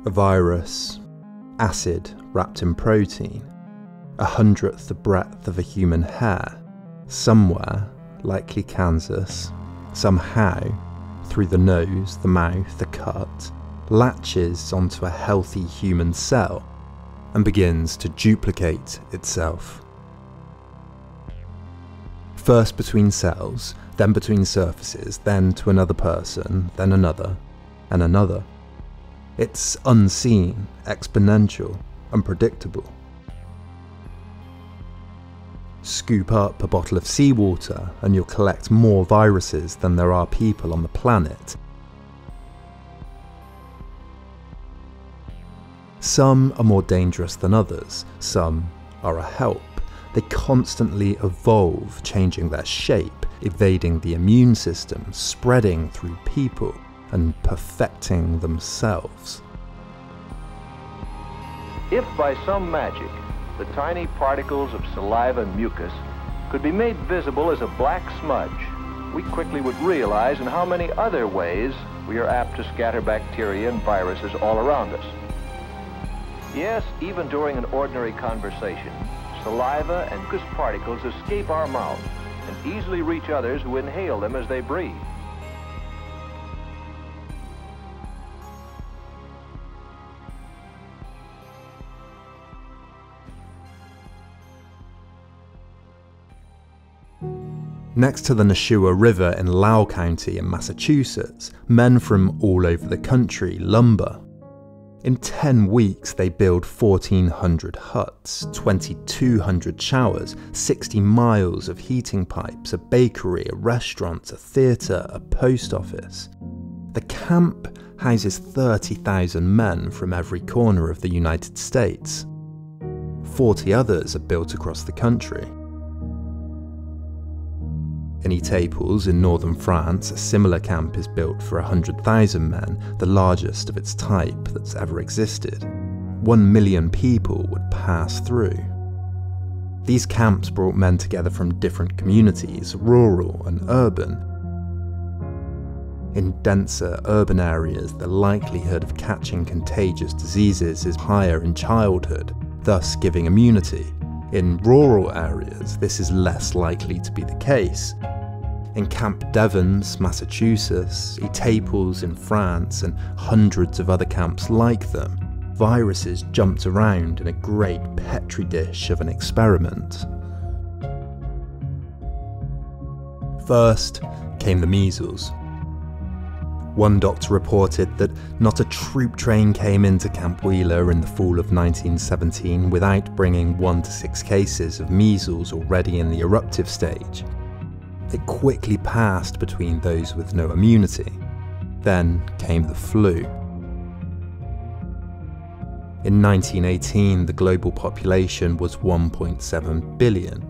A virus, acid wrapped in protein, 1/100th the breadth of a human hair, somewhere, likely Kansas, somehow, through the nose, the mouth, the cut, latches onto a healthy human cell and begins to duplicate itself. First between cells, then between surfaces, then to another person, then another, and another. It's unseen, exponential, unpredictable. Scoop up a bottle of seawater and you'll collect more viruses than there are people on the planet. Some are more dangerous than others, some are a help. They constantly evolve, changing their shape, evading the immune system, spreading through people, and perfecting themselves. If by some magic the tiny particles of saliva and mucus could be made visible as a black smudge, we quickly would realize in how many other ways we are apt to scatter bacteria and viruses all around us. Yes, even during an ordinary conversation, saliva and mucus particles escape our mouth and easily reach others who inhale them as they breathe. Next to the Nashua River in Loudoun County in Massachusetts, men from all over the country lumber. In 10 weeks they build 1,400 huts, 2,200 showers, 60 miles of heating pipes, a bakery, a restaurant, a theatre, a post office. The camp houses 30,000 men from every corner of the United States. 40 others are built across the country. In Étaples in northern France, a similar camp is built for 100,000 men, the largest of its type that's ever existed. 1 million people would pass through. These camps brought men together from different communities, rural and urban. In denser urban areas, the likelihood of catching contagious diseases is higher in childhood, thus giving immunity. In rural areas, this is less likely to be the case. In Camp Devens, Massachusetts, Étaples in France, and hundreds of other camps like them, viruses jumped around in a great petri dish of an experiment. First came the measles. One doctor reported that not a troop train came into Camp Wheeler in the fall of 1917 without bringing 1 to 6 cases of measles already in the eruptive stage. It quickly passed between those with no immunity. Then came the flu. In 1918, the global population was 1.7 billion.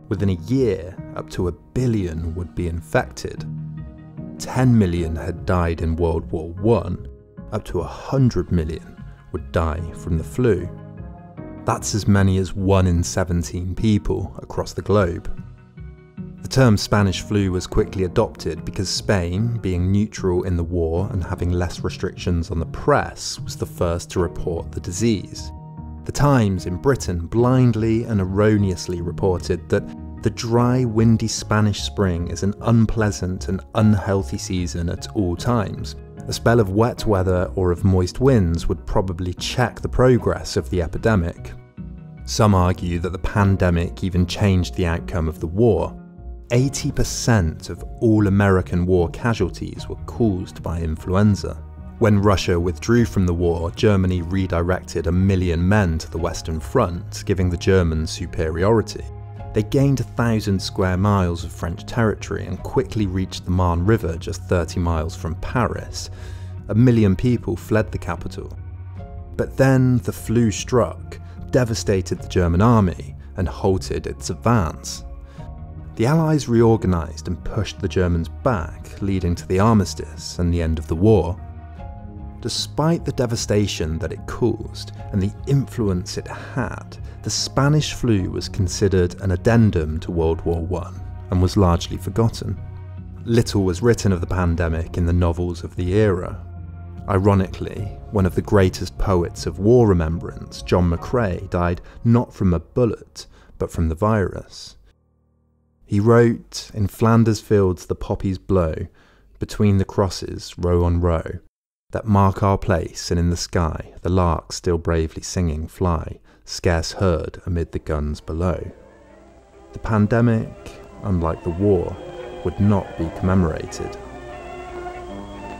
Within a year, up to 1 billion would be infected. 10 million had died in World War I, up to 100 million would die from the flu. That's as many as 1 in 17 people across the globe. The term Spanish flu was quickly adopted because Spain, being neutral in the war and having less restrictions on the press, was the first to report the disease. The Times in Britain blindly and erroneously reported that the dry, windy Spanish spring is an unpleasant and unhealthy season at all times. A spell of wet weather or of moist winds would probably check the progress of the epidemic. Some argue that the pandemic even changed the outcome of the war. 80% of all American war casualties were caused by influenza. When Russia withdrew from the war, Germany redirected 1 million men to the Western Front, giving the Germans superiority. They gained 1,000 square miles of French territory and quickly reached the Marne River just 30 miles from Paris. 1 million people fled the capital. But then the flu struck, devastated the German army, and halted its advance. The Allies reorganised and pushed the Germans back, leading to the armistice and the end of the war. Despite the devastation that it caused and the influence it had, the Spanish flu was considered an addendum to World War I and was largely forgotten. Little was written of the pandemic in the novels of the era. Ironically, one of the greatest poets of war remembrance, John McCrae, died not from a bullet, but from the virus. He wrote, "In Flanders fields the poppies blow, between the crosses, row on row, that mark our place, and in the sky the larks still bravely singing fly, scarce heard amid the guns below." The pandemic, unlike the war, would not be commemorated.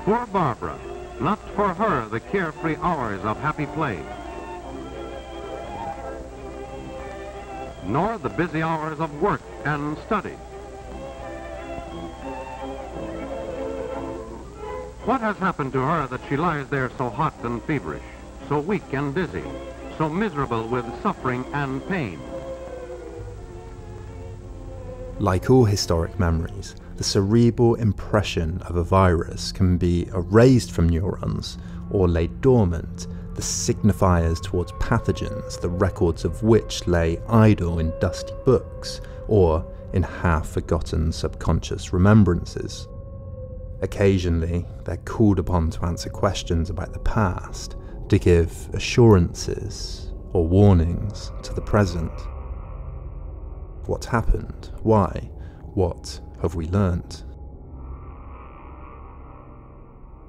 For Barbara, not for her the carefree hours of happy play, nor the busy hours of work and study. What has happened to her that she lies there so hot and feverish, so weak and dizzy, so miserable with suffering and pain? Like all historic memories, the cerebral impression of a virus can be erased from neurons or laid dormant, the signifiers towards pathogens, the records of which lay idle in dusty books or in half-forgotten subconscious remembrances. Occasionally, they're called upon to answer questions about the past, to give assurances or warnings to the present. What happened? Why? What have we learnt?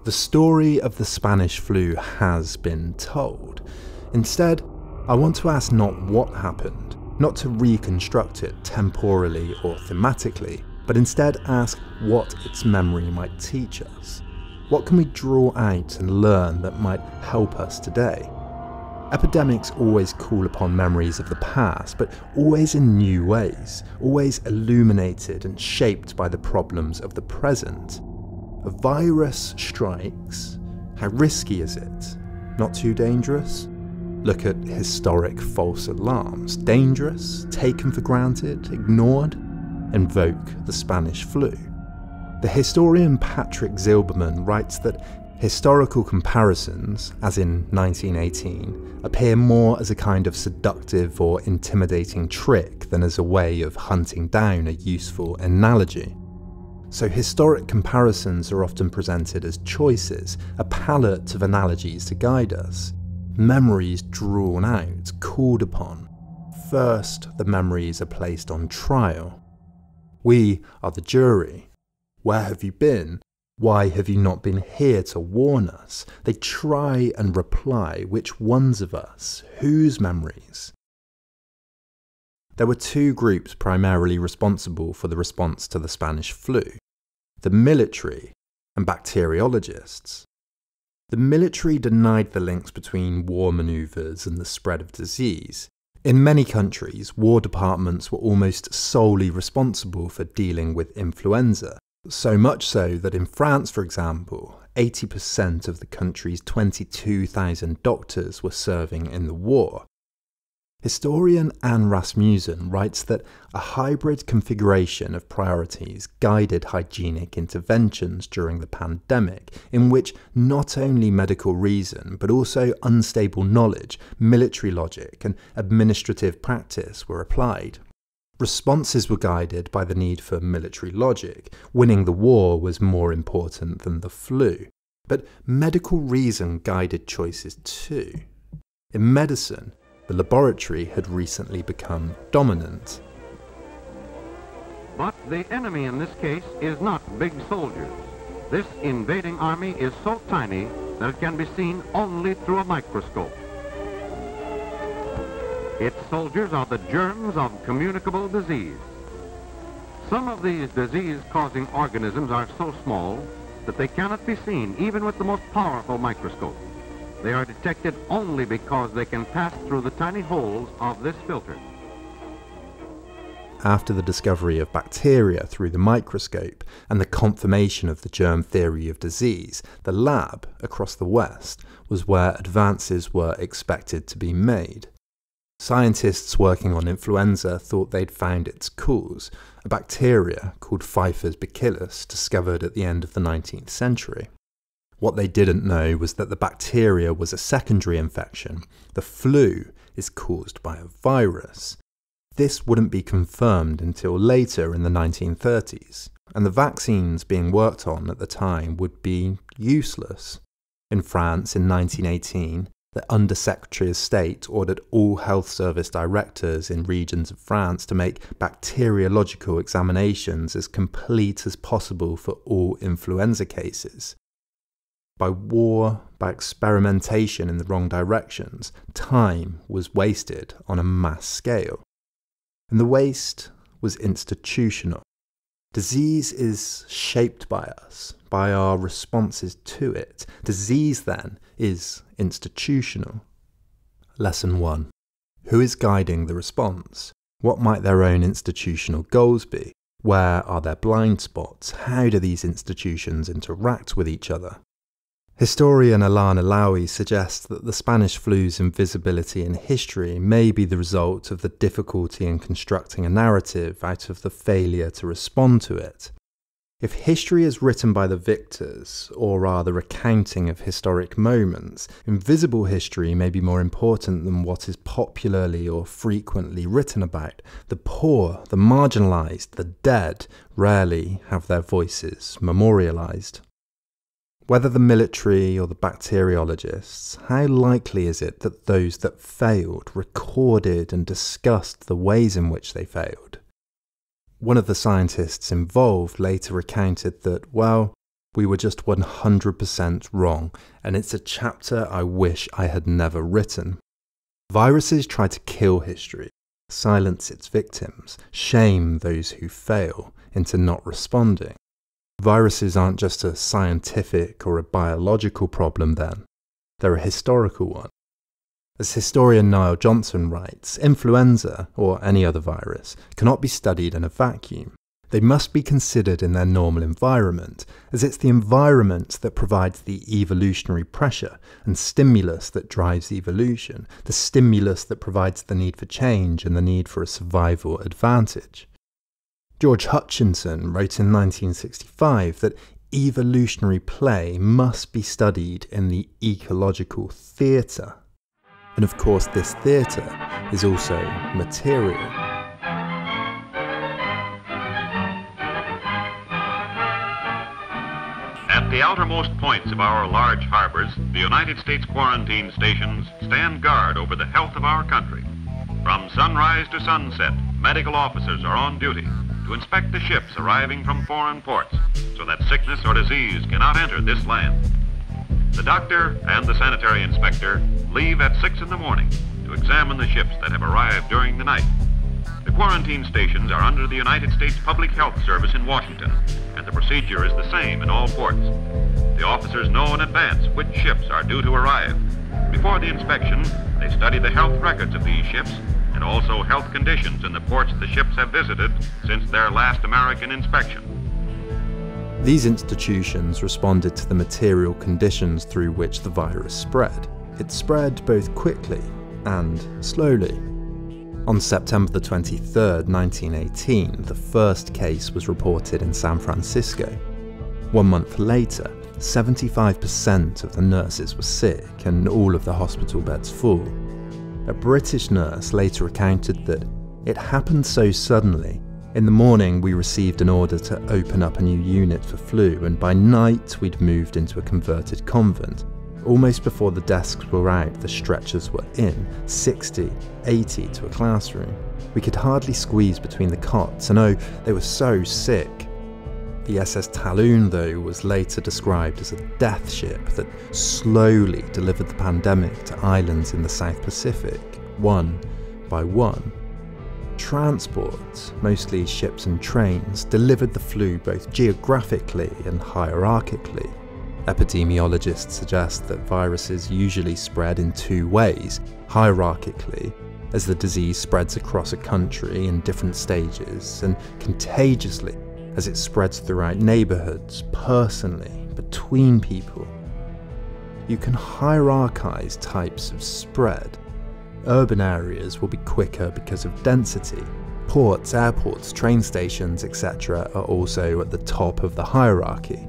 The story of the Spanish flu has been told. Instead, I want to ask not what happened, not to reconstruct it temporally or thematically, but instead ask what its memory might teach us. What can we draw out and learn that might help us today? Epidemics always call upon memories of the past, but always in new ways, always illuminated and shaped by the problems of the present. A virus strikes. How risky is it? Not too dangerous? Look at historic false alarms. Dangerous? Taken for granted? Ignored? Invoke the Spanish flu. The historian Patrick Zilberman writes that historical comparisons, as in 1918, appear more as a kind of seductive or intimidating trick than as a way of hunting down a useful analogy. So historic comparisons are often presented as choices, a palette of analogies to guide us. Memories drawn out, called upon. First, the memories are placed on trial. We are the jury. Where have you been? Why have you not been here to warn us? They try and reply, which ones of us? Whose memories? There were two groups primarily responsible for the response to the Spanish flu: the military and bacteriologists. The military denied the links between war manoeuvres and the spread of disease. In many countries, war departments were almost solely responsible for dealing with influenza. So much so that in France, for example, 80% of the country's 22,000 doctors were serving in the war. Historian Anne Rasmussen writes that a hybrid configuration of priorities guided hygienic interventions during the pandemic, in which not only medical reason but also unstable knowledge, military logic and administrative practice were applied. Responses were guided by the need for military logic. Winning the war was more important than the flu. But medical reason guided choices too. In medicine, the laboratory had recently become dominant. But the enemy in this case is not big soldiers. This invading army is so tiny that it can be seen only through a microscope. Its soldiers are the germs of communicable disease. Some of these disease-causing organisms are so small that they cannot be seen even with the most powerful microscope. They are detected only because they can pass through the tiny holes of this filter. After the discovery of bacteria through the microscope and the confirmation of the germ theory of disease, the lab across the West was where advances were expected to be made. Scientists working on influenza thought they'd found its cause, a bacteria called Pfeiffer's bacillus discovered at the end of the 19th century. What they didn't know was that the bacteria was a secondary infection. The flu is caused by a virus. This wouldn't be confirmed until later in the 1930s, and the vaccines being worked on at the time would be useless. In France in 1918, the Undersecretary of State ordered all health service directors in regions of France to make bacteriological examinations as complete as possible for all influenza cases. By war, by experimentation in the wrong directions, time was wasted on a mass scale. And the waste was institutional. Disease is shaped by us, by our responses to it. Disease, then, is institutional. Lesson 1. Who is guiding the response? What might their own institutional goals be? Where are their blind spots? How do these institutions interact with each other? Historian Alana Lowy suggests that the Spanish flu's invisibility in history may be the result of the difficulty in constructing a narrative out of the failure to respond to it. If history is written by the victors, or are the recounting of historic moments, invisible history may be more important than what is popularly or frequently written about. The poor, the marginalised, the dead rarely have their voices memorialised. Whether the military or the bacteriologists, how likely is it that those that failed recorded and discussed the ways in which they failed? One of the scientists involved later recounted that, well, we were just 100% wrong, and it's a chapter I wish I had never written. Viruses try to kill history, silence its victims, shame those who fail into not responding. Viruses aren't just a scientific or a biological problem then, they're a historical one. As historian Niall Johnson writes, influenza, or any other virus, cannot be studied in a vacuum. They must be considered in their normal environment, as it's the environment that provides the evolutionary pressure and stimulus that drives evolution, the stimulus that provides the need for change and the need for a survival advantage. George Hutchinson wrote in 1965 that evolutionary play must be studied in the ecological theatre. And of course, this theatre is also material. At the outermost points of our large harbors, the United States quarantine stations stand guard over the health of our country. From sunrise to sunset, medical officers are on duty to inspect the ships arriving from foreign ports so that sickness or disease cannot enter this land. The doctor and the sanitary inspector leave at 6 in the morning to examine the ships that have arrived during the night. The quarantine stations are under the United States Public Health Service in Washington, and the procedure is the same in all ports. The officers know in advance which ships are due to arrive. Before the inspection, they study the health records of these ships and also health conditions in the ports the ships have visited since their last American inspection. These institutions responded to the material conditions through which the virus spread. It spread both quickly and slowly. On September the 23rd, 1918, the first case was reported in San Francisco. 1 month later, 75% of the nurses were sick and all of the hospital beds full. A British nurse later recounted that it happened so suddenly. In the morning, we received an order to open up a new unit for flu, and by night we'd moved into a converted convent. Almost before the desks were out, the stretchers were in, 60, 80 to a classroom. We could hardly squeeze between the cots, and oh, they were so sick. The SS Talon, though, was later described as a death ship that slowly delivered the pandemic to islands in the South Pacific, one by one. Transport, mostly ships and trains, delivered the flu both geographically and hierarchically. Epidemiologists suggest that viruses usually spread in two ways, hierarchically, as the disease spreads across a country in different stages, and contagiously, as it spreads throughout neighbourhoods, personally, between people. You can hierarchize types of spread. Urban areas will be quicker because of density. Ports, airports, train stations, etc. are also at the top of the hierarchy.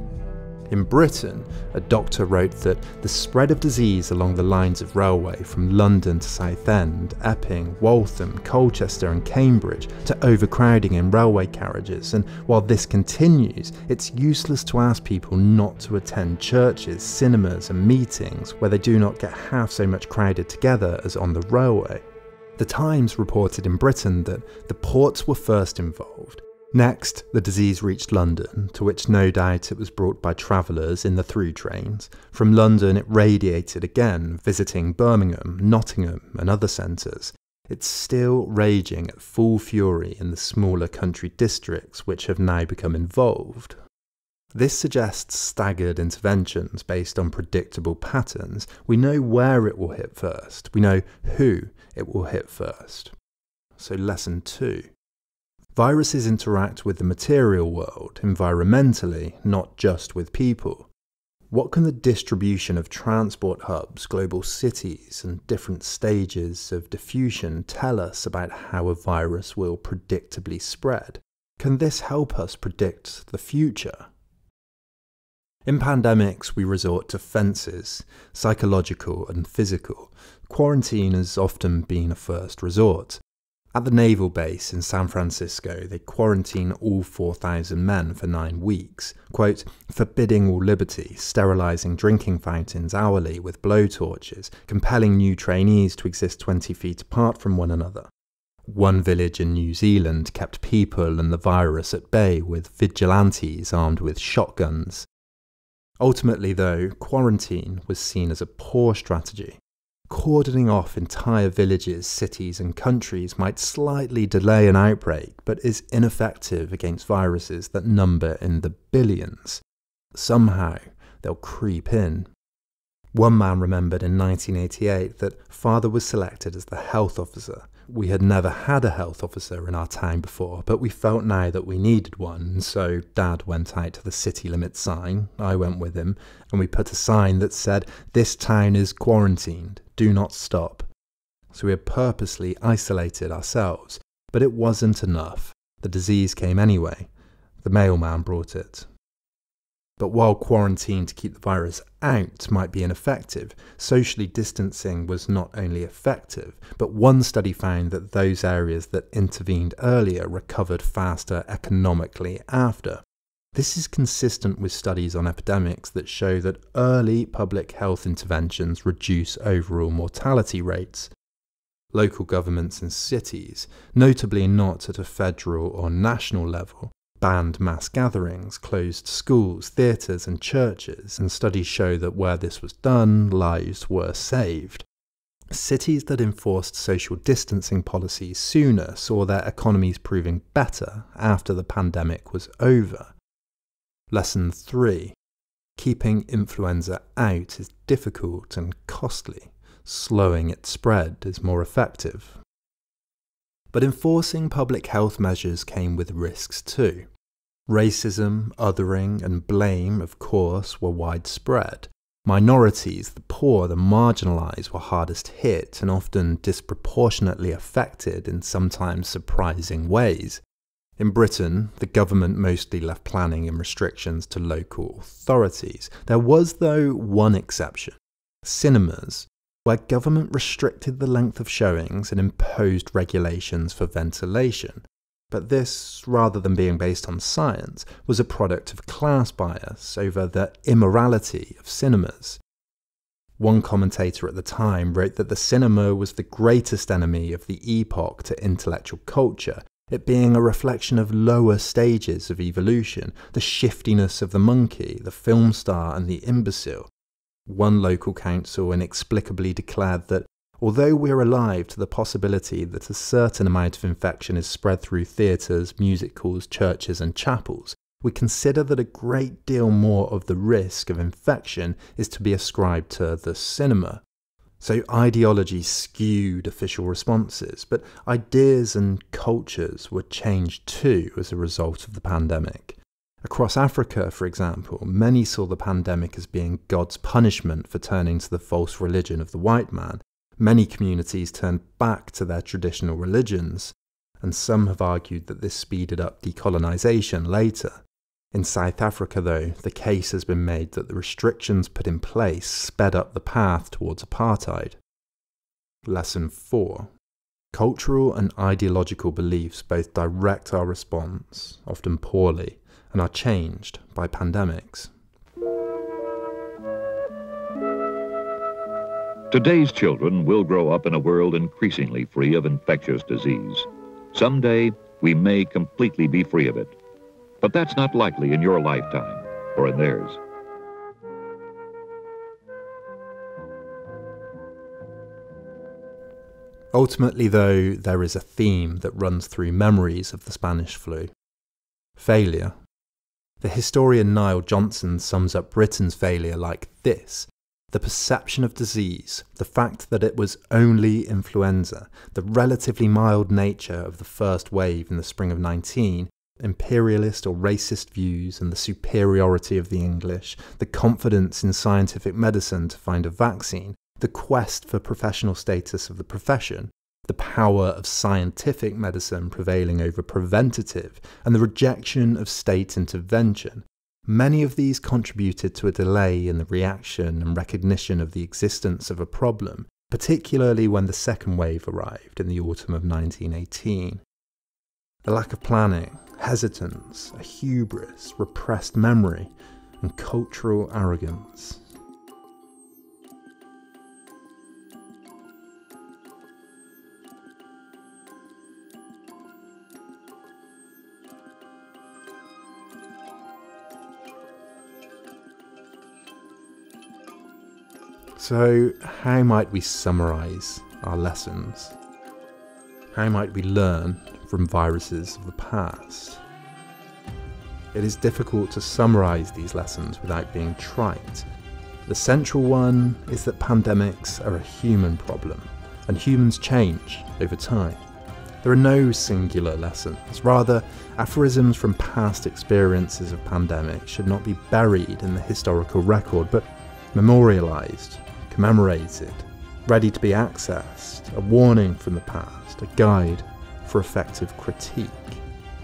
In Britain, a doctor wrote that the spread of disease along the lines of railway from London to Southend, Epping, Waltham, Colchester and Cambridge to overcrowding in railway carriages, and while this continues, it's useless to ask people not to attend churches, cinemas and meetings where they do not get half so much crowded together as on the railway. The Times reported in Britain that the ports were first involved. Next, the disease reached London, to which no doubt it was brought by travellers in the through trains. From London it radiated again, visiting Birmingham, Nottingham and other centres. It's still raging at full fury in the smaller country districts which have now become involved. This suggests staggered interventions based on predictable patterns. We know where it will hit first. We know who it will hit first. So lesson 2. Viruses interact with the material world environmentally, not just with people. What can the distribution of transport hubs, global cities, and different stages of diffusion tell us about how a virus will predictably spread? Can this help us predict the future? In pandemics, we resort to fences, psychological and physical. Quarantine has often been a first resort. At the naval base in San Francisco, they quarantine all 4,000 men for 9 weeks, quote, forbidding all liberty, sterilising drinking fountains hourly with blowtorches, compelling new trainees to exist 20 feet apart from one another. One village in New Zealand kept people and the virus at bay with vigilantes armed with shotguns. Ultimately, though, quarantine was seen as a poor strategy. Cordoning off entire villages, cities and countries might slightly delay an outbreak, but is ineffective against viruses that number in the billions. Somehow, they'll creep in. One man remembered in 1988 that father was selected as the health officer. We had never had a health officer in our town before, but we felt now that we needed one, so Dad went out to the city limit sign, I went with him, and we put a sign that said, "This town is quarantined, do not stop." So we had purposely isolated ourselves, but it wasn't enough. The disease came anyway. The mailman brought it. But while quarantine to keep the virus out might be ineffective, socially distancing was not only effective, but one study found that those areas that intervened earlier recovered faster economically after. This is consistent with studies on epidemics that show that early public health interventions reduce overall mortality rates. Local governments and cities, notably not at a federal or national level, banned mass gatherings, closed schools, theatres and churches, and studies show that where this was done, lives were saved. Cities that enforced social distancing policies sooner saw their economies proving better after the pandemic was over. Lesson 3. Keeping influenza out is difficult and costly. Slowing its spread is more effective. But enforcing public health measures came with risks too. Racism, othering, and blame, of course, were widespread. Minorities, the poor, the marginalised were hardest hit and often disproportionately affected in sometimes surprising ways. In Britain, the government mostly left planning and restrictions to local authorities. There was, though, one exception: cinemas, where government restricted the length of showings and imposed regulations for ventilation. But this, rather than being based on science, was a product of class bias over the immorality of cinemas. One commentator at the time wrote that the cinema was the greatest enemy of the epoch to intellectual culture, it being a reflection of lower stages of evolution, the shiftiness of the monkey, the film star and the imbecile. One local council inexplicably declared that, although we're alive to the possibility that a certain amount of infection is spread through theatres, music halls, churches and chapels, we consider that a great deal more of the risk of infection is to be ascribed to the cinema. So ideology skewed official responses, but ideas and cultures were changed too as a result of the pandemic. Across Africa, for example, many saw the pandemic as being God's punishment for turning to the false religion of the white man. Many communities turned back to their traditional religions, and some have argued that this speeded up decolonization later. In South Africa, though, the case has been made that the restrictions put in place sped up the path towards apartheid. Lesson 4. Cultural and ideological beliefs both direct our response, often poorly, and are changed by pandemics. Today's children will grow up in a world increasingly free of infectious disease. Someday, we may completely be free of it. But that's not likely in your lifetime or in theirs. Ultimately, though, there is a theme that runs through memories of the Spanish flu. Failure. The historian Niall Johnson sums up Britain's failure like this: the perception of disease, the fact that it was only influenza, the relatively mild nature of the first wave in the spring of 19, imperialist or racist views and the superiority of the English, the confidence in scientific medicine to find a vaccine, the quest for professional status of the profession, the power of scientific medicine prevailing over preventative, and the rejection of state intervention. Many of these contributed to a delay in the reaction and recognition of the existence of a problem, particularly when the second wave arrived in the autumn of 1918. A lack of planning, hesitance, a hubris, repressed memory, and cultural arrogance. So, how might we summarise our lessons? How might we learn from viruses of the past? It is difficult to summarise these lessons without being trite. The central one is that pandemics are a human problem, and humans change over time. There are no singular lessons. Rather, aphorisms from past experiences of pandemics should not be buried in the historical record, but memorialised, commemorated, ready to be accessed, a warning from the past, a guide for effective critique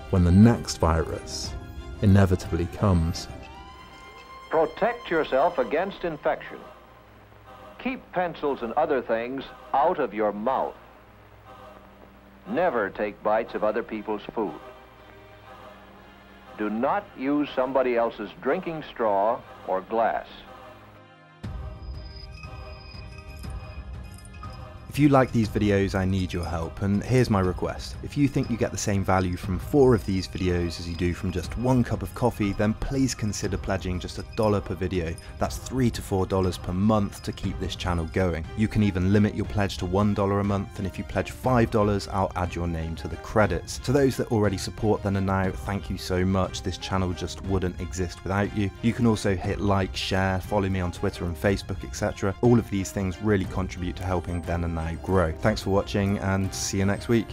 when the next virus inevitably comes. Protect yourself against infection. Keep pencils and other things out of your mouth. Never take bites of other people's food. Do not use somebody else's drinking straw or glass. If you like these videos, I need your help, and here's my request. If you think you get the same value from 4 of these videos as you do from just 1 cup of coffee, then please consider pledging just $1 per video. That's $3 to $4 per month to keep this channel going. You can even limit your pledge to $1 a month, and if you pledge $5, I'll add your name to the credits. To those that already support Then and Now, thank you so much. This channel just wouldn't exist without you. You can also hit like, share, follow me on Twitter and Facebook, etc. All of these things really contribute to helping Then and Now grow. Thanks for watching, and see you next week.